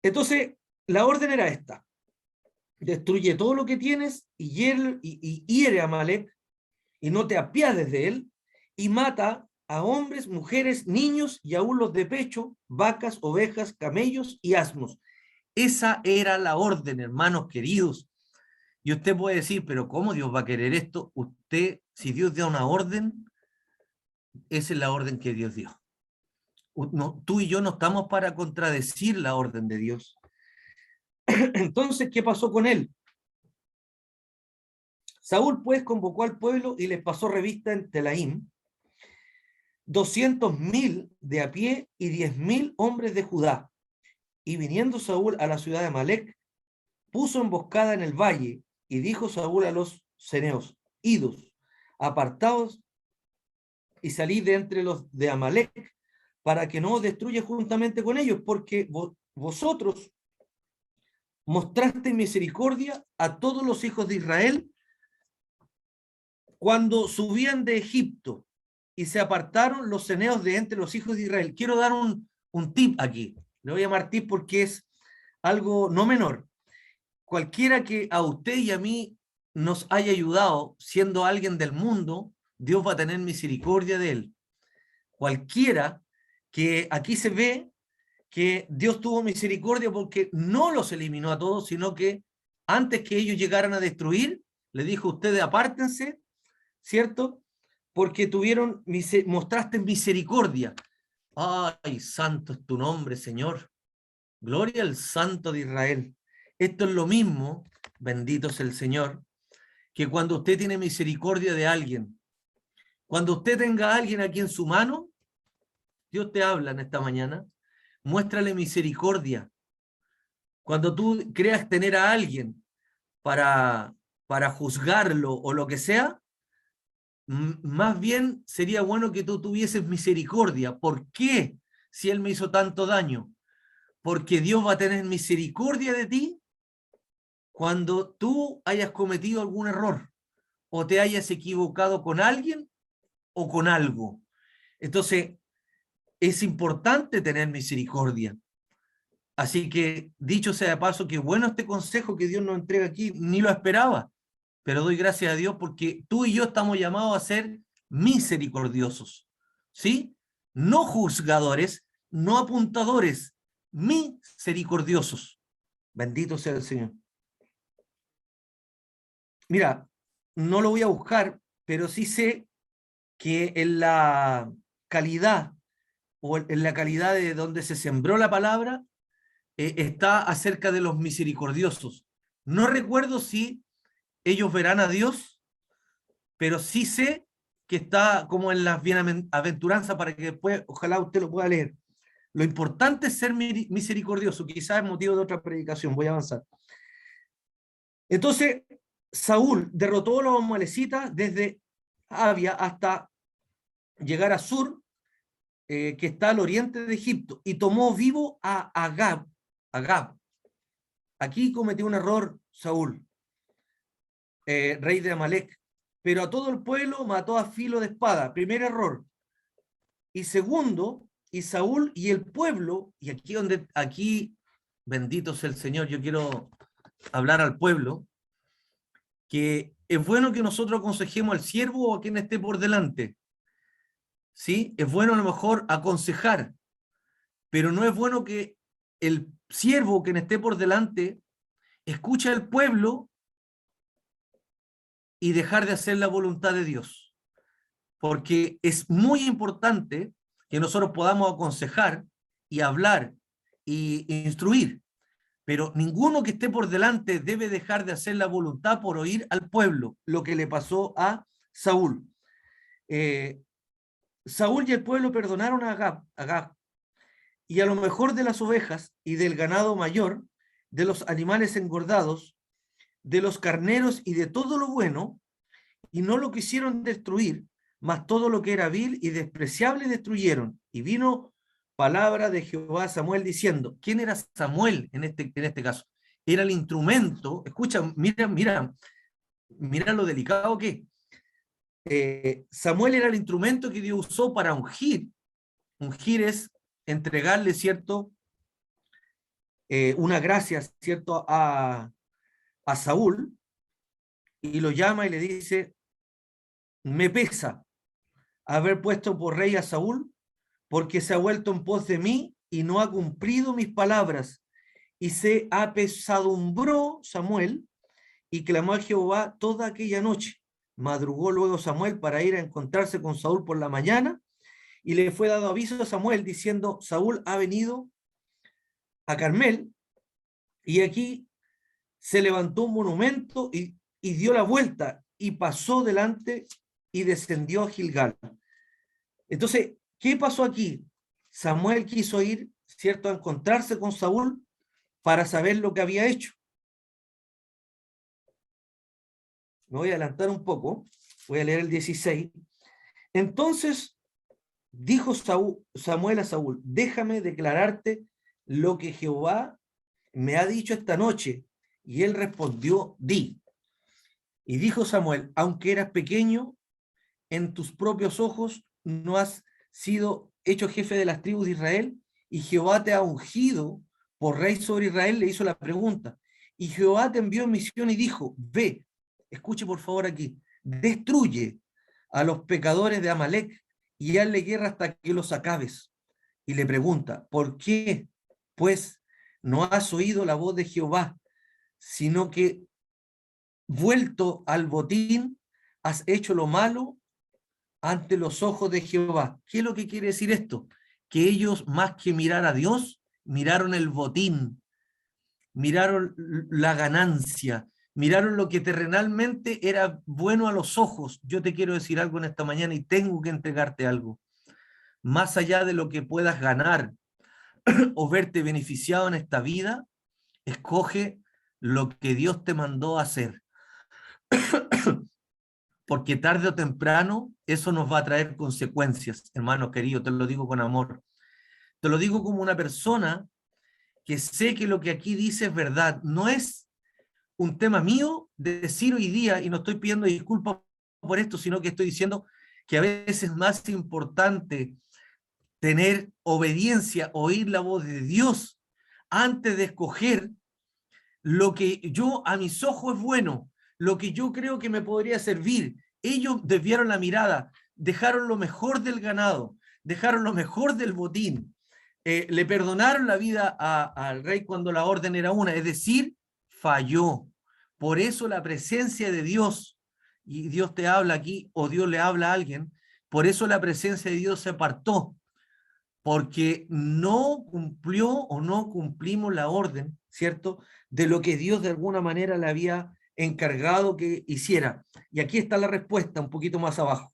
Entonces, la orden era esta. Destruye todo lo que tienes y hiere a Amalek y no te apiades de él y mata a hombres, mujeres, niños y aún los de pecho, vacas, ovejas, camellos y asnos. Esa era la orden, hermanos queridos. Y usted puede decir, pero ¿cómo Dios va a querer esto? Usted, si Dios da una orden, esa es la orden que Dios dio. No, tú y yo no estamos para contradecir la orden de Dios. Entonces, ¿qué pasó con él? Saúl pues convocó al pueblo y les pasó revista en Telaim 200.000 de a pie y 10.000 hombres de Judá. Y viniendo Saúl a la ciudad de Amalek, puso emboscada en el valle, y dijo Saúl a los ceneos, idos, apartaos y salid de entre los de Amalek, para que no os destruya juntamente con ellos, porque vosotros mostraste misericordia a todos los hijos de Israel cuando subían de Egipto y se apartaron los ceneos de entre los hijos de Israel. Quiero dar un tip aquí. Le voy a llamar tip porque es algo no menor. Cualquiera que a usted y a mí nos haya ayudado siendo alguien del mundo, Dios va a tener misericordia de él. Cualquiera que aquí se ve que Dios tuvo misericordia porque no los eliminó a todos, sino que antes que ellos llegaran a destruir, le dijo, ustedes apártense, ¿cierto? porque mostraste misericordia. Ay, santo es tu nombre, Señor. Gloria al Santo de Israel. Esto es lo mismo, bendito es el Señor, que cuando usted tiene misericordia de alguien. Cuando usted tenga a alguien aquí en su mano, Dios te habla en esta mañana, muéstrale misericordia. Cuando tú creas tener a alguien para, para juzgarlo o lo que sea, más bien sería bueno que tú tuvieses misericordia. ¿Por qué? Si él me hizo tanto daño. Porque Dios va a tener misericordia de ti cuando tú hayas cometido algún error o te hayas equivocado con alguien o con algo. Entonces, es importante tener misericordia. Así que, dicho sea de paso, que bueno este consejo que Dios nos entrega aquí, ni lo esperaba, pero doy gracias a Dios porque tú y yo estamos llamados a ser misericordiosos, ¿sí? No juzgadores, no apuntadores, misericordiosos. Bendito sea el Señor. Mira, no lo voy a buscar, pero sí sé que en la calidad o en la calidad de donde se sembró la palabra, está acerca de los misericordiosos. No recuerdo si ellos verán a Dios, pero sí sé que está como en las bienaventuranzas para que después, ojalá usted lo pueda leer. Lo importante es ser misericordioso, quizás es motivo de otra predicación, voy a avanzar. Entonces, Saúl derrotó a los amalecitas desde Abia hasta llegar a Sur, que está al oriente de Egipto, y tomó vivo a Agab. Aquí cometió un error Saúl, rey de Amalek, pero a todo el pueblo mató a filo de espada. Primer error. Y segundo, y Saúl y el pueblo, y aquí, bendito sea el Señor, yo quiero hablar al pueblo, que es bueno que nosotros aconsejemos al siervo o a quien esté por delante. ¿Sí? Es bueno a lo mejor aconsejar, pero no es bueno que el siervo o quien esté por delante escuche al pueblo y dejar de hacer la voluntad de Dios. Porque es muy importante que nosotros podamos aconsejar y hablar y instruir, pero ninguno que esté por delante debe dejar de hacer la voluntad por oír al pueblo, lo que le pasó a Saúl. Eh, Saúl y el pueblo perdonaron a Agag, y a lo mejor de las ovejas y del ganado mayor, de los animales engordados, de los carneros y de todo lo bueno, y no lo quisieron destruir, mas todo lo que era vil y despreciable destruyeron. Y vino palabra de Jehová a Samuel diciendo, ¿quién era Samuel en este caso? Era el instrumento, escucha, mira lo delicado que Samuel era el instrumento que Dios usó para ungir. Ungir es entregarle, ¿cierto? Una gracia, ¿cierto? A Saúl, y lo llama y le dice, me pesa haber puesto por rey a Saúl, porque se ha vuelto en pos de mí y no ha cumplido mis palabras. Y se apesadumbró Samuel y clamó a Jehová toda aquella noche. Madrugó luego Samuel para ir a encontrarse con Saúl por la mañana, y le fue dado aviso a Samuel diciendo, Saúl ha venido a Carmel, y aquí se levantó un monumento y dio la vuelta y pasó delante y descendió a Gilgal. Entonces, ¿qué pasó aquí? Samuel quiso ir, ¿cierto?, a encontrarse con Saúl para saber lo que había hecho. Me voy a adelantar un poco, voy a leer el 16. Entonces dijo Samuel a Saúl, déjame declararte lo que Jehová me ha dicho esta noche. Y él respondió, di. Y dijo Samuel, aunque eras pequeño, en tus propios ojos no has sido hecho jefe de las tribus de Israel, y Jehová te ha ungido por rey sobre Israel. Le hizo la pregunta. Y Jehová te envió en misión y dijo, ve, escuche por favor aquí, destruye a los pecadores de Amalek y hazle guerra hasta que los acabes. Y le pregunta, ¿por qué? Pues no has oído la voz de Jehová, sino que vuelto al botín has hecho lo malo ante los ojos de Jehová. ¿Qué es lo que quiere decir esto? Que ellos, más que mirar a Dios, miraron el botín, miraron la ganancia, miraron lo que terrenalmente era bueno a los ojos. Yo te quiero decir algo en esta mañana y tengo que entregarte algo. Más allá de lo que puedas ganar o verte beneficiado en esta vida, escoge lo que Dios te mandó a hacer. Porque tarde o temprano eso nos va a traer consecuencias, hermano querido, te lo digo con amor. Te lo digo como una persona que sé que lo que aquí dice es verdad. No es un tema mío de decir hoy día, y no estoy pidiendo disculpas por esto, sino que estoy diciendo que a veces es más importante tener obediencia, oír la voz de Dios antes de escoger lo que yo a mis ojos es bueno, lo que yo creo que me podría servir. Ellos desviaron la mirada, dejaron lo mejor del ganado, dejaron lo mejor del botín, le perdonaron la vida al rey cuando la orden era una, es decir, falló. Por eso la presencia de Dios, y Dios te habla aquí, o Dios le habla a alguien, por eso la presencia de Dios se apartó, porque no cumplió o no cumplimos la orden, ¿cierto? De lo que Dios de alguna manera le había encargado que hiciera. Y aquí está la respuesta, un poquito más abajo.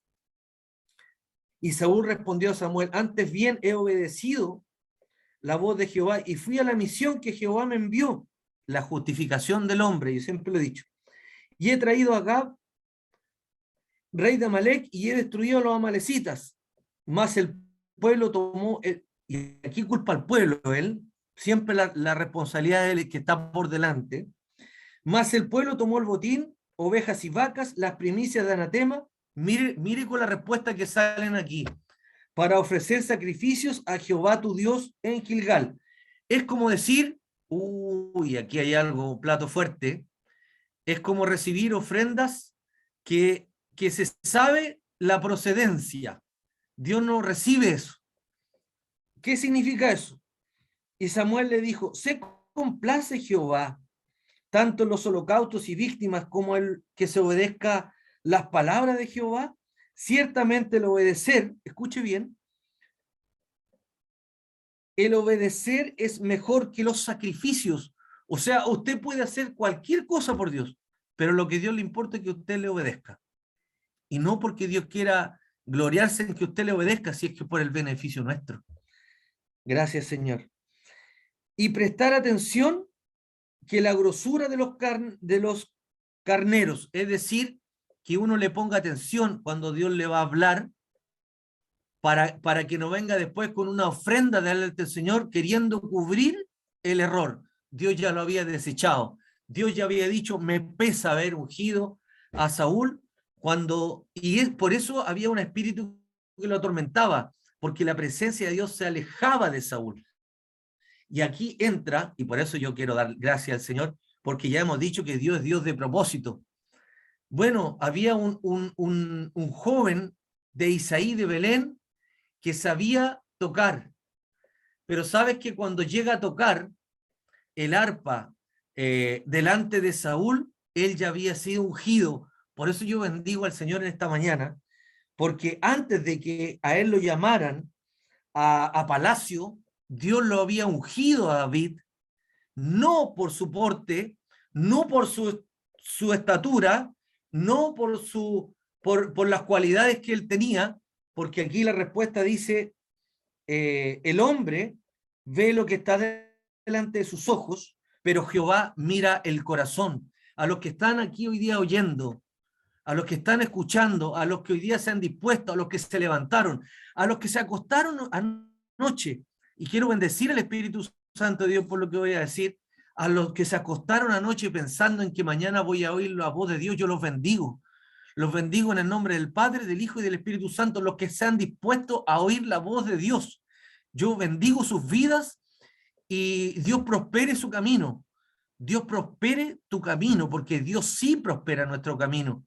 Y Saúl respondió a Samuel, antes bien he obedecido la voz de Jehová y fui a la misión que Jehová me envió, la justificación del hombre, yo siempre lo he dicho. Y he traído a Gab, rey de Amalec, y he destruido a los amalecitas. Mas el pueblo tomó, y aquí culpa al pueblo, él, siempre la responsabilidad de él que está por delante. Mas el pueblo tomó el botín, ovejas y vacas, las primicias de anatema. Mire con la respuesta que salen aquí. Para ofrecer sacrificios a Jehová tu Dios en Gilgal. Es como decir, uy, aquí hay algo, un plato fuerte. Es como recibir ofrendas que se sabe la procedencia. Dios no recibe eso. ¿Qué significa eso? Y Samuel le dijo, se complace Jehová tanto en los holocaustos y víctimas como el que se obedezca las palabras de Jehová. Ciertamente el obedecer, escuche bien, el obedecer es mejor que los sacrificios. O sea, usted puede hacer cualquier cosa por Dios, pero lo que a Dios le importa es que usted le obedezca. Y no porque Dios quiera gloriarse en que usted le obedezca, si es que por el beneficio nuestro. Gracias, Señor. Y prestar atención que la grosura de los carneros, es decir, que uno le ponga atención cuando Dios le va a hablar, para que no venga después con una ofrenda delante del Señor queriendo cubrir el error. Dios ya lo había desechado. Dios ya había dicho, me pesa haber ungido a Saúl, por eso había un espíritu que lo atormentaba, porque la presencia de Dios se alejaba de Saúl. Y aquí entra, y por eso yo quiero dar gracias al Señor, porque ya hemos dicho que Dios es Dios de propósito. Bueno, había un joven de Isaí de Belén que sabía tocar, pero sabes que cuando llega a tocar el arpa delante de Saúl, él ya había sido ungido. Por eso yo bendigo al Señor en esta mañana, porque antes de que a él lo llamaran a palacio, Dios lo había ungido a David, no por su porte, no por su estatura, no por las cualidades que él tenía, porque aquí la respuesta dice, el hombre ve lo que está delante de sus ojos, pero Jehová mira el corazón. A los que están aquí hoy día oyendo, a los que están escuchando, a los que hoy día se han dispuesto, a los que se levantaron, a los que se acostaron anoche, y quiero bendecir al Espíritu Santo de Dios por lo que voy a decir, a los que se acostaron anoche pensando en que mañana voy a oír la voz de Dios, yo los bendigo. Los bendigo en el nombre del Padre, del Hijo y del Espíritu Santo, los que se han dispuesto a oír la voz de Dios. Yo bendigo sus vidas y Dios prospere su camino. Dios prospere tu camino, porque Dios sí prospera nuestro camino.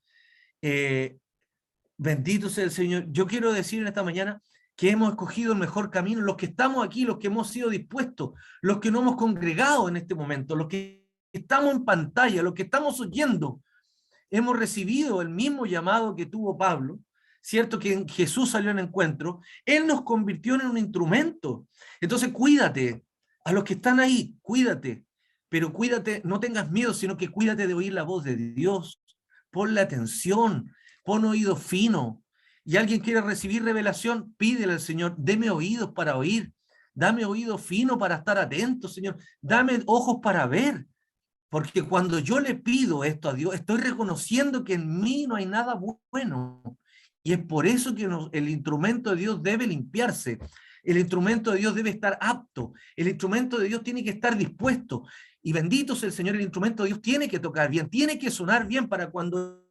Bendito sea el Señor. Yo quiero decir en esta mañana que hemos escogido el mejor camino, los que estamos aquí, los que hemos sido dispuestos, los que no hemos congregado en este momento, los que estamos en pantalla, los que estamos oyendo, hemos recibido el mismo llamado que tuvo Pablo, ¿cierto? Que Jesús salió en encuentro, Él nos convirtió en un instrumento. Entonces cuídate, a los que están ahí, cuídate, pero cuídate, no tengas miedo, sino que cuídate de oír la voz de Dios. Ponle atención, pon oído fino. Y alguien quiere recibir revelación, pídele al Señor, deme oídos para oír, dame oído fino para estar atento, Señor, dame ojos para ver. Porque cuando yo le pido esto a Dios, estoy reconociendo que en mí no hay nada bueno. Y es por eso que el instrumento de Dios debe limpiarse. El instrumento de Dios debe estar apto. El instrumento de Dios tiene que estar dispuesto. Y bendito sea el Señor, el instrumento de Dios tiene que tocar bien, tiene que sonar bien para cuando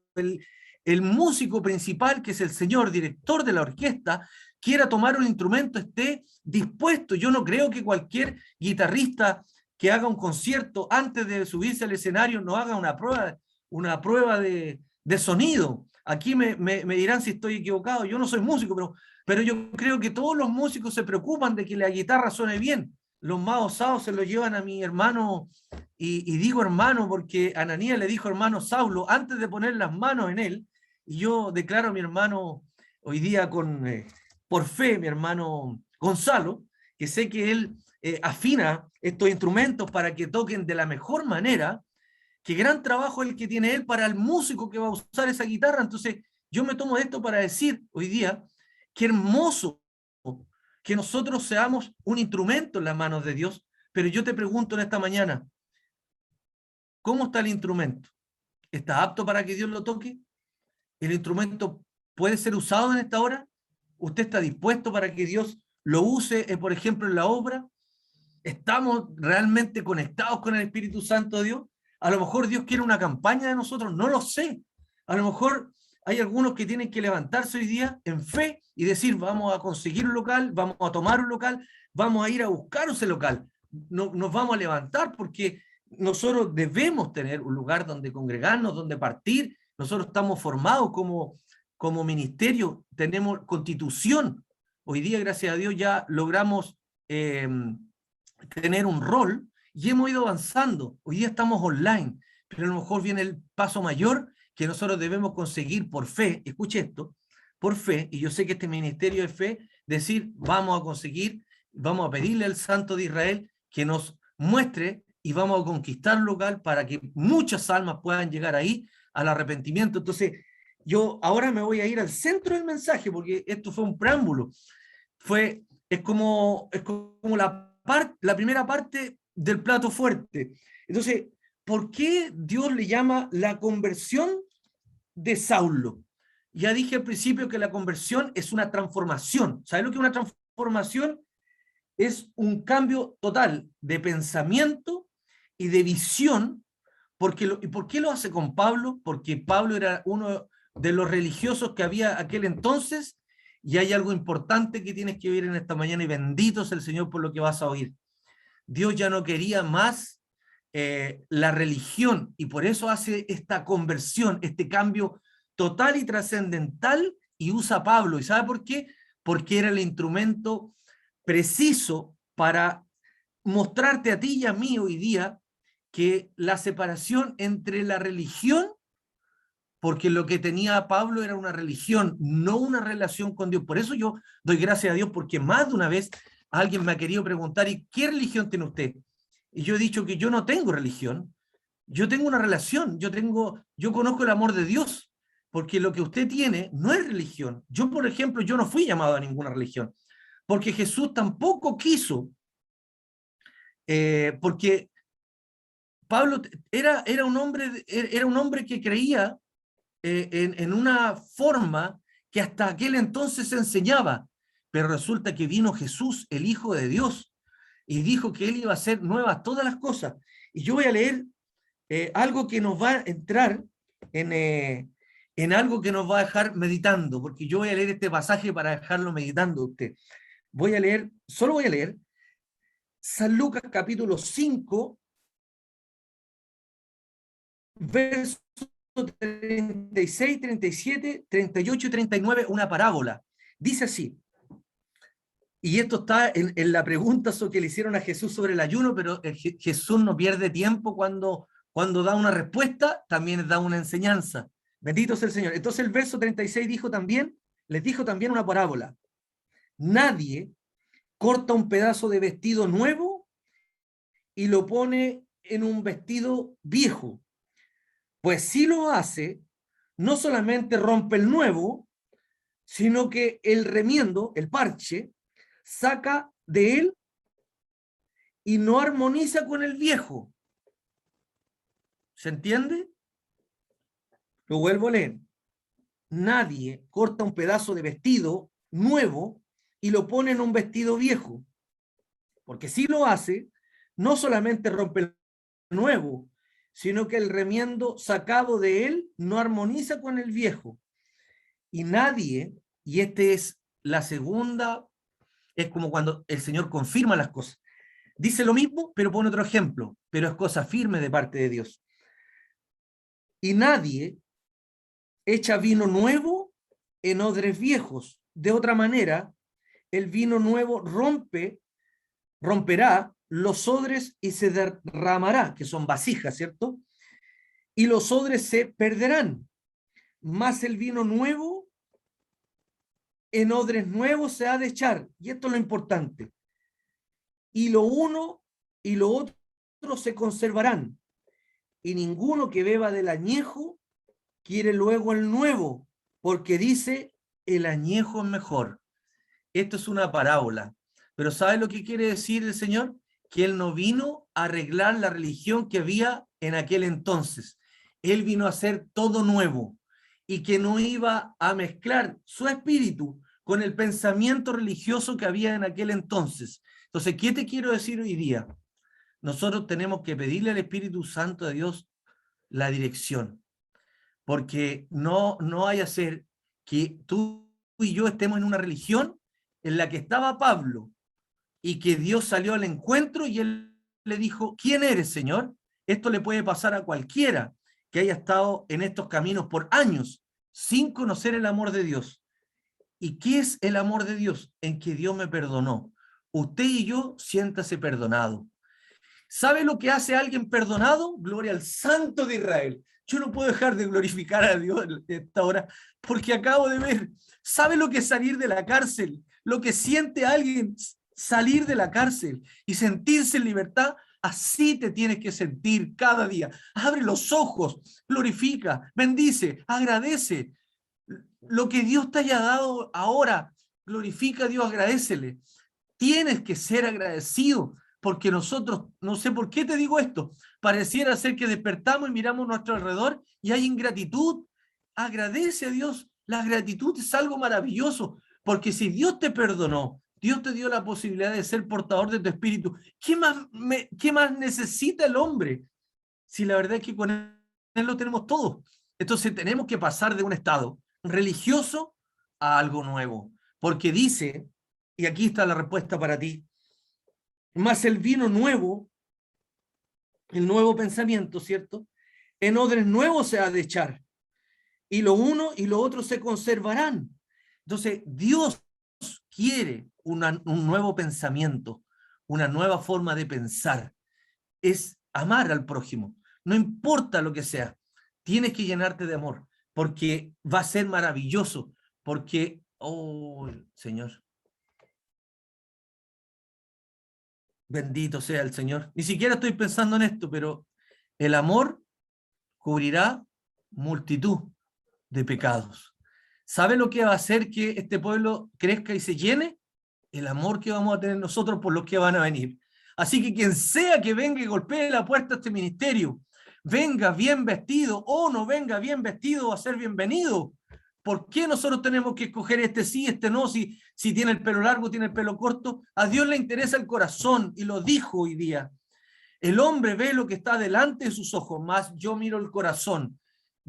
el músico principal, que es el Señor, director de la orquesta, quiera tomar un instrumento, esté dispuesto. Yo no creo que cualquier guitarrista que haga un concierto antes de subirse al escenario no haga una prueba de sonido. Aquí me dirán si estoy equivocado, yo no soy músico, pero yo creo que todos los músicos se preocupan de que la guitarra suene bien. Los más osados se lo llevan a mi hermano, y digo hermano porque Ananías le dijo hermano Saulo antes de poner las manos en él, y yo declaro a mi hermano hoy día por fe, mi hermano Gonzalo, que sé que él afina estos instrumentos para que toquen de la mejor manera. Qué gran trabajo el que tiene él para el músico que va a usar esa guitarra. Entonces, yo me tomo esto para decir hoy día, qué hermoso que nosotros seamos un instrumento en las manos de Dios. Pero yo te pregunto en esta mañana, ¿cómo está el instrumento? ¿Está apto para que Dios lo toque? ¿El instrumento puede ser usado en esta hora? ¿Usted está dispuesto para que Dios lo use, por ejemplo, en la obra? ¿Estamos realmente conectados con el Espíritu Santo de Dios? A lo mejor Dios quiere una campaña de nosotros, no lo sé. A lo mejor hay algunos que tienen que levantarse hoy día en fe y decir, vamos a conseguir un local, vamos a tomar un local, vamos a ir a buscar ese local. No, nos vamos a levantar porque nosotros debemos tener un lugar donde congregarnos, donde partir. Nosotros estamos formados como ministerio, tenemos constitución. Hoy día, gracias a Dios, ya logramos tener un rol y hemos ido avanzando. Hoy día estamos online, pero a lo mejor viene el paso mayor que nosotros debemos conseguir por fe. Escuche esto, por fe, y yo sé que este ministerio de fe, decir, vamos a conseguir, vamos a pedirle al Santo de Israel que nos muestre y vamos a conquistar un local para que muchas almas puedan llegar ahí al arrepentimiento. Entonces, yo ahora me voy a ir al centro del mensaje, porque esto fue un preámbulo. Es como la primera parte del plato fuerte. Entonces, ¿por qué Dios le llama la conversión de Saulo? Ya dije al principio que la conversión es una transformación. ¿Sabes lo que es una transformación? Es un cambio total de pensamiento y de visión. ¿Y por qué lo hace con Pablo? Porque Pablo era uno de los religiosos que había aquel entonces, y hay algo importante que tienes que oír en esta mañana, y bendito es el Señor por lo que vas a oír. Dios ya no quería más la religión, y por eso hace esta conversión, este cambio total y trascendental, y usa a Pablo. ¿Y sabe por qué? Porque era el instrumento preciso para mostrarte a ti y a mí hoy día que la separación entre la religión, porque lo que tenía Pablo era una religión, no una relación con Dios. Por eso yo doy gracias a Dios, porque más de una vez alguien me ha querido preguntar, ¿y qué religión tiene usted? Y yo he dicho que yo no tengo religión, yo tengo una relación, yo conozco el amor de Dios, porque lo que usted tiene no es religión. Yo, por ejemplo, yo no fui llamado a ninguna religión, porque Jesús tampoco quiso, porque Pablo era un hombre que creía en una forma que hasta aquel entonces se enseñaba, pero resulta que vino Jesús, el Hijo de Dios, y dijo que él iba a hacer nuevas todas las cosas. Y yo voy a leer algo que nos va a entrar en algo que nos va a dejar meditando, porque yo voy a leer este pasaje para dejarlo meditando usted. Solo voy a leer San Lucas capítulo 5, versos 36, 37, 38 y 39, una parábola. Dice así, y esto está en la pregunta que le hicieron a Jesús sobre el ayuno, pero Jesús no pierde tiempo cuando da una respuesta, también da una enseñanza. Bendito sea el Señor. Entonces el verso 36 dijo también, les dijo también una parábola. Nadie corta un pedazo de vestido nuevo y lo pone en un vestido viejo, pues si lo hace, no solamente rompe el nuevo, sino que el remiendo, el parche, saca de él y no armoniza con el viejo. ¿Se entiende? Lo vuelvo a leer. Nadie corta un pedazo de vestido nuevo y lo pone en un vestido viejo, porque si lo hace, no solamente rompe el nuevo, sino que el remiendo sacado de él no armoniza con el viejo. Y nadie, y este es la segunda, es como cuando el Señor confirma las cosas. Dice lo mismo, pero pone otro ejemplo, pero es cosa firme de parte de Dios. Y nadie echa vino nuevo en odres viejos. De otra manera, el vino nuevo romperá los odres y se derramará, que son vasijas, ¿cierto? Y los odres se perderán. Más el vino nuevo en odres nuevos se ha de echar. Y esto es lo importante. Y lo uno y lo otro se conservarán. Y ninguno que beba del añejo quiere luego el nuevo, porque dice, el añejo es mejor. Esto es una parábola. Pero ¿sabe lo que quiere decir el Señor? Que Él no vino a arreglar la religión que había en aquel entonces. Él vino a hacer todo nuevo y que no iba a mezclar su espíritu con el pensamiento religioso que había en aquel entonces. Entonces, ¿qué te quiero decir hoy día? Nosotros tenemos que pedirle al Espíritu Santo de Dios la dirección, porque no vaya a ser que tú y yo estemos en una religión en la que estaba Pablo y que Dios salió al encuentro y él le dijo, ¿quién eres, Señor? Esto le puede pasar a cualquiera que haya estado en estos caminos por años sin conocer el amor de Dios. ¿Y qué es el amor de Dios? En que Dios me perdonó. Usted y yo, siéntase perdonado. ¿Sabe lo que hace alguien perdonado? Gloria al Santo de Israel. Yo no puedo dejar de glorificar a Dios en esta hora porque acabo de ver. ¿Sabe lo que es salir de la cárcel? Lo que siente alguien salir de la cárcel y sentirse en libertad. Así te tienes que sentir cada día. Abre los ojos, glorifica, bendice, agradece. Lo que Dios te haya dado ahora, glorifica a Dios, agradécele. Tienes que ser agradecido, porque nosotros, no sé por qué te digo esto, pareciera ser que despertamos y miramos a nuestro alrededor y hay ingratitud. Agradece a Dios. La gratitud es algo maravilloso, porque si Dios te perdonó, Dios te dio la posibilidad de ser portador de tu espíritu, qué más necesita el hombre? Si la verdad es que con Él lo tenemos todo. Entonces tenemos que pasar de un estado religioso a algo nuevo, porque dice, y aquí está la respuesta para ti, más el vino nuevo, el nuevo pensamiento, ¿cierto? En odres nuevos se ha de echar, y lo uno y lo otro se conservarán. Entonces, Dios quiere un nuevo pensamiento, una nueva forma de pensar. Es amar al prójimo, no importa lo que sea, tienes que llenarte de amor, porque va a ser maravilloso, porque, oh, Señor, bendito sea el Señor. Ni siquiera estoy pensando en esto, pero el amor cubrirá multitud de pecados. ¿Sabe lo que va a hacer que este pueblo crezca y se llene? El amor que vamos a tener nosotros por los que van a venir. Así que quien sea que venga y golpee la puerta a este ministerio, venga bien vestido o no venga bien vestido, va a ser bienvenido. ¿Por qué nosotros tenemos que escoger este sí, este no? Si tiene el pelo largo, tiene el pelo corto. A Dios le interesa el corazón y lo dijo hoy día. El hombre ve lo que está delante de sus ojos, más yo miro el corazón.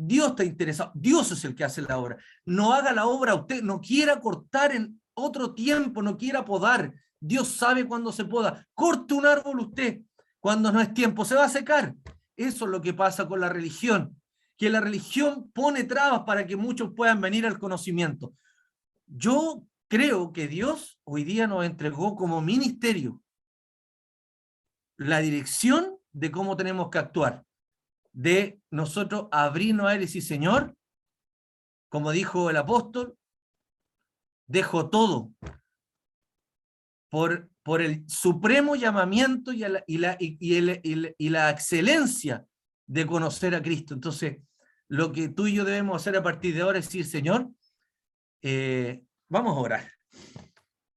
Dios está interesado, Dios es el que hace la obra. No haga la obra usted, no quiera cortar en otro tiempo, no quiera podar. Dios sabe cuándo se poda. Corte un árbol usted, cuando no es tiempo, se va a secar. Eso es lo que pasa con la religión, que la religión pone trabas para que muchos puedan venir al conocimiento. Yo creo que Dios hoy día nos entregó como ministerio la dirección de cómo tenemos que actuar, de nosotros abrirnos a Él y decir, Señor, como dijo el apóstol, dejo todo por el supremo llamamiento y la excelencia de conocer a Cristo. Entonces, lo que tú y yo debemos hacer a partir de ahora es decir, Señor, vamos a orar.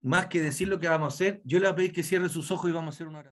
Más que decir lo que vamos a hacer, yo le voy a pedir que cierre sus ojos y vamos a hacer una oración.